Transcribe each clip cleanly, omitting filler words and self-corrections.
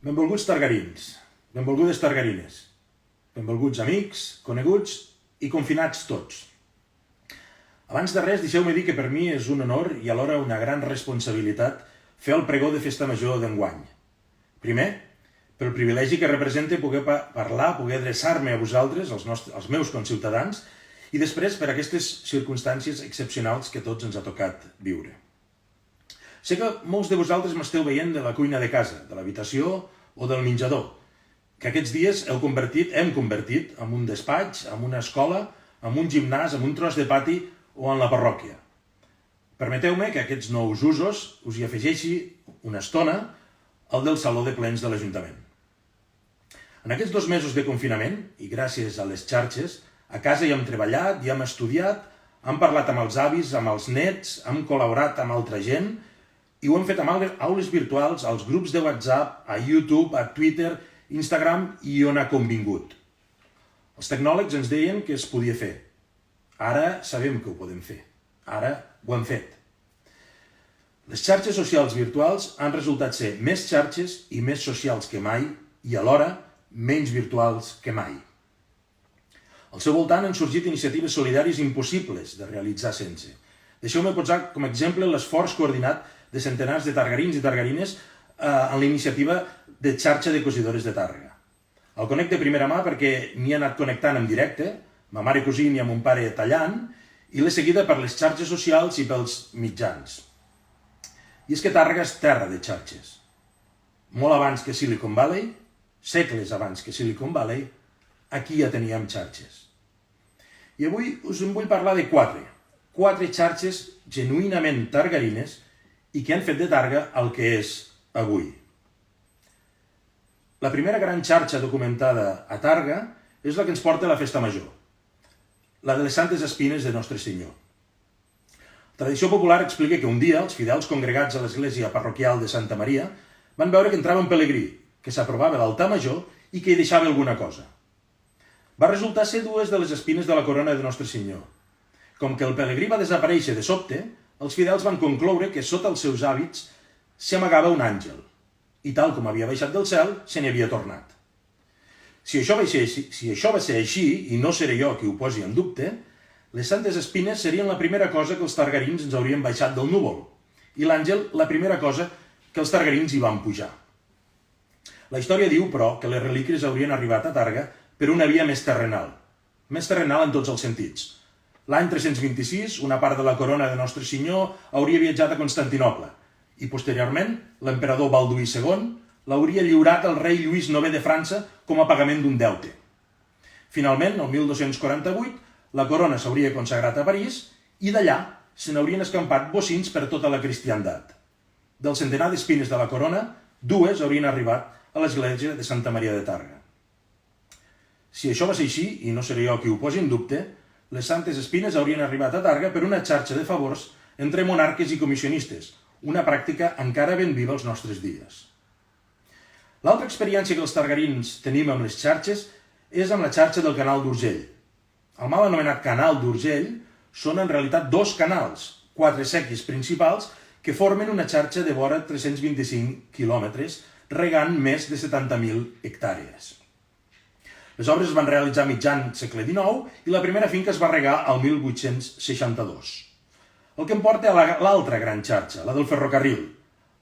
Benvolguts targarins, benvolgudes targarines, benvolguts amics, coneguts i confinats tots. Abans de res, deixeu-me dir que per mi és un honor i alhora una gran responsabilitat fer el pregó de Festa Major d'enguany. Primer, pel privilegi que representa poder parlar, poder adreçar-me a vosaltres, als meus conciutadans, i després per aquestes circumstàncies excepcionals que tots ens ha tocat viure. Sé que molts de vosaltres m'esteu veient de la cuina de casa, de l'habitació o del menjador, que aquests dies hem convertit en un despatx, en una escola, en un gimnàs, en un tros de pati o en la parròquia. Permeteu-me que aquests nous usos us hi afegeixi una estona al del saló de plens de l'Ajuntament. En aquests 2 mesos de confinament, i gràcies a les xarxes, a casa hi hem treballat, hi hem estudiat, hem parlat amb els avis, amb els nets, hem col·laborat amb altra gent, i ho hem fet amb aules virtuals, als grups de WhatsApp, a YouTube, a Twitter, Instagram i on ha convingut. Els tecnòlegs ens deien que es podia fer. Ara sabem que ho podem fer. Ara ho hem fet. Les xarxes socials virtuals han resultat ser més xarxes i més socials que mai i alhora menys virtuals que mai. Al seu voltant han sorgit iniciatives solidàries impossibles de realitzar sense. Deixeu-me posar com a exemple l'esforç coordinat de centenars de targarins i targarines en la iniciativa de xarxa de cosidores de Tàrrega. El conec de primera mà perquè m'hi he anat connectant en directe, ma mare cosint i amb mon pare tallant, i l'he seguida per les xarxes socials i pels mitjans. I és que Tàrrega és terra de xarxes. Molt abans que Silicon Valley, segles abans que Silicon Valley, aquí ja teníem xarxes. I avui us en vull parlar de 4 xarxes genuïnament targarines i que han fet de Tàrrega el que és avui. La primera gran xarxa documentada a Tàrrega és la que ens porta a la Festa Major, la de les Santes Espines de Nostre Senyor. La tradició popular explica que un dia els fidels congregats a l'església parroquial de Santa Maria van veure que entrava un pelegrí, que s'aprovava l'altar major i que hi deixava alguna cosa. Va resultar ser 2 de les espines de la corona de Nostre Senyor. Com que el pelegrí va desaparèixer de sobte, els fidels van concloure que sota els seus hàbits s'hi amagava un àngel, i tal com havia baixat del cel, se n'hi havia tornat. Si això va ser així, i no seré jo qui ho posi en dubte, les Santes Espines serien la primera cosa que els targarins ens haurien baixat del núvol, i l'àngel la primera cosa que els targarins hi van pujar. La història diu, però, que les relíquies haurien arribat a Tàrrega per una via més terrenal en tots els sentits. L'any 326, una part de la corona de Nostre Senyor hauria viatjat a Constantinoble i, posteriorment, l'emperador Balduí II l'hauria lliurat al rei Lluís IX de França com a pagament d'un deute. Finalment, el 1248, la corona s'hauria consagrat a París i d'allà se n'haurien escampat bocins per tota la cristiandat. Del centenar d'espines de la corona, 2 haurien arribat a l'església de Santa Maria de Tàrrega. Si això va ser així, i no seré jo qui ho posi en dubte, les Santes Espines haurien arribat a Tàrrega per una xarxa de favors entre monarques i comissionistes, una pràctica encara ben viva als nostres dies. L'altra experiència que els targarins tenim amb les xarxes és amb la xarxa del Canal d'Urgell. El mal anomenat Canal d'Urgell són en realitat 2 canals, 4 séquies principals, que formen una xarxa de vora 325 quilòmetres, regant més de 70.000 hectàrees. Les obres es van realitzar mitjan segle XIX i la primera finca es va regar al 1862. El que em porta a l'altra gran xarxa, la del ferrocarril,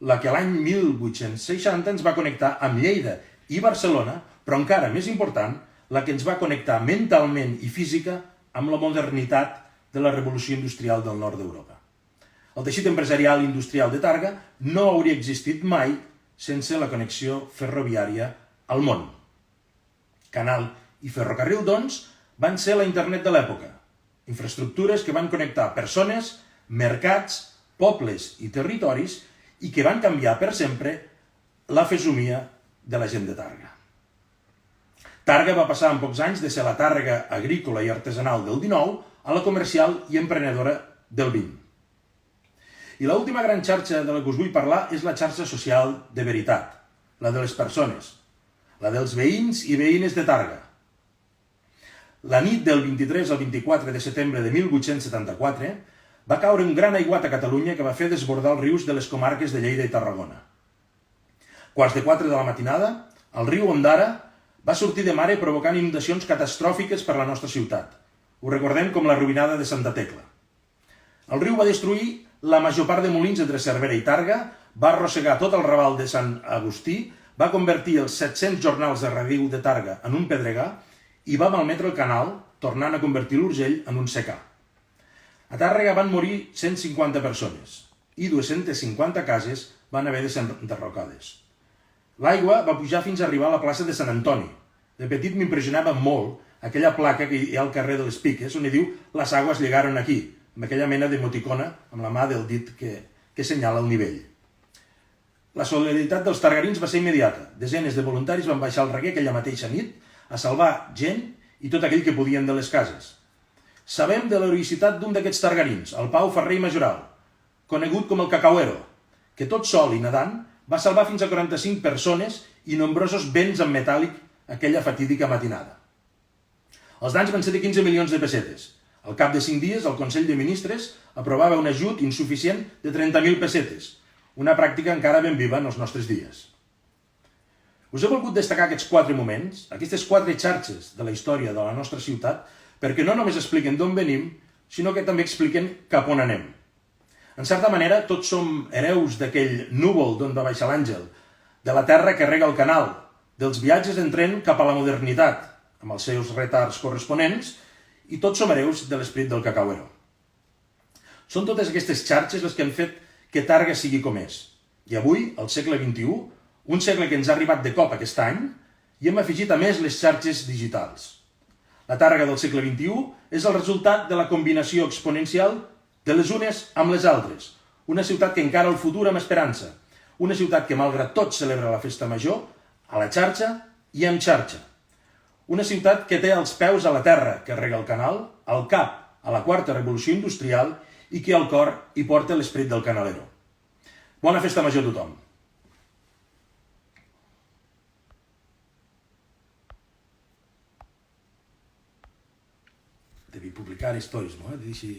la que l'any 1860 ens va connectar amb Lleida i Barcelona, però encara més important, la que ens va connectar mentalment i física amb la modernitat de la revolució industrial del nord d'Europa. El teixit empresarial i industrial de Tàrrega no hauria existit mai sense la connexió ferroviària al món. Canal i ferrocarril, doncs, van ser la internet de l'època. Infraestructures que van connectar persones, mercats, pobles i territoris i que van canviar per sempre la fesomia de la gent de Tàrrega. Tàrrega va passar en pocs anys de ser la Tàrrega agrícola i artesanal del XIX a la comercial i emprenedora del XX. I l'última gran xarxa de la que us vull parlar és la xarxa social de veritat, la de les persones, la dels veïns i veïnes de Tàrrega. La nit del 23 al 24 de setembre de 1874 va caure un gran aiguat a Catalunya que va fer desbordar els rius de les comarques de Lleida i Tarragona. 4:15 de la matinada, el riu Ondara va sortir de mare provocant inundacions catastròfiques per a la nostra ciutat. Ho recordem com la ruïnada de Santa Tecla. El riu va destruir la major part de molins entre Cervera i Tàrrega, va arrossegar tot el raval de Sant Agustí, va convertir els 700 jornals de regadiu de Tàrrega en un pedregar i va malmetre el canal, tornant a convertir l'Urgell en un secà. A Tàrrega van morir 150 persones i 250 cases van haver de ser enderrocades. L'aigua va pujar fins a arribar a la plaça de Sant Antoni. De petit m'impressionava molt aquella placa que hi ha al carrer de les Piques, on hi diu «Las aguas llegaron aquí», amb aquella mena d'emoticona amb la mà del dit que senyala el nivell. La solidaritat dels targarins va ser immediata. Desenes de voluntaris van baixar al Reguer aquella mateixa nit a salvar gent i tot aquell que podien de les cases. Sabem de l'heroïcitat d'un d'aquests targarins, el Pau Ferrer i Majoral, conegut com el Cacauero, que tot sol i nedant va salvar fins a 45 persones i nombrosos béns en metàl·lic aquella fatídica matinada. Els danys van ser de 15 milions de pessetes. Al cap de 5 dies, el Consell de Ministres aprovava un ajut insuficient de 30.000 pessetes, una pràctica encara ben viva en els nostres dies. Us he volgut destacar aquests 4 moments, aquestes 4 xarxes de la història de la nostra ciutat, perquè no només expliquen d'on venim, sinó que també expliquen cap on anem. En certa manera, tots som hereus d'aquell núvol d'on va baixar l'àngel, de la terra que rega el canal, dels viatges en tren cap a la modernitat, amb els seus retards corresponents, i tots som hereus de l'esperit del Cacauero. Són totes aquestes xarxes les que han fet que Tàrrega sigui com és. I avui, al segle XXI, un segle que ens ha arribat de cop aquest any, hi hem afegit a més les xarxes digitals. La Tàrrega del segle XXI és el resultat de la combinació exponencial de les unes amb les altres. Una ciutat que encara el futur amb esperança. Una ciutat que, malgrat tot, celebra la festa major a la xarxa i amb xarxa. Una ciutat que té els peus a la terra, que rega el canal, al cap a la quarta revolució industrial i que al cor hi porta l'esperit del canalero. Bona festa major a tothom! Devi publicare stories, no? Dici...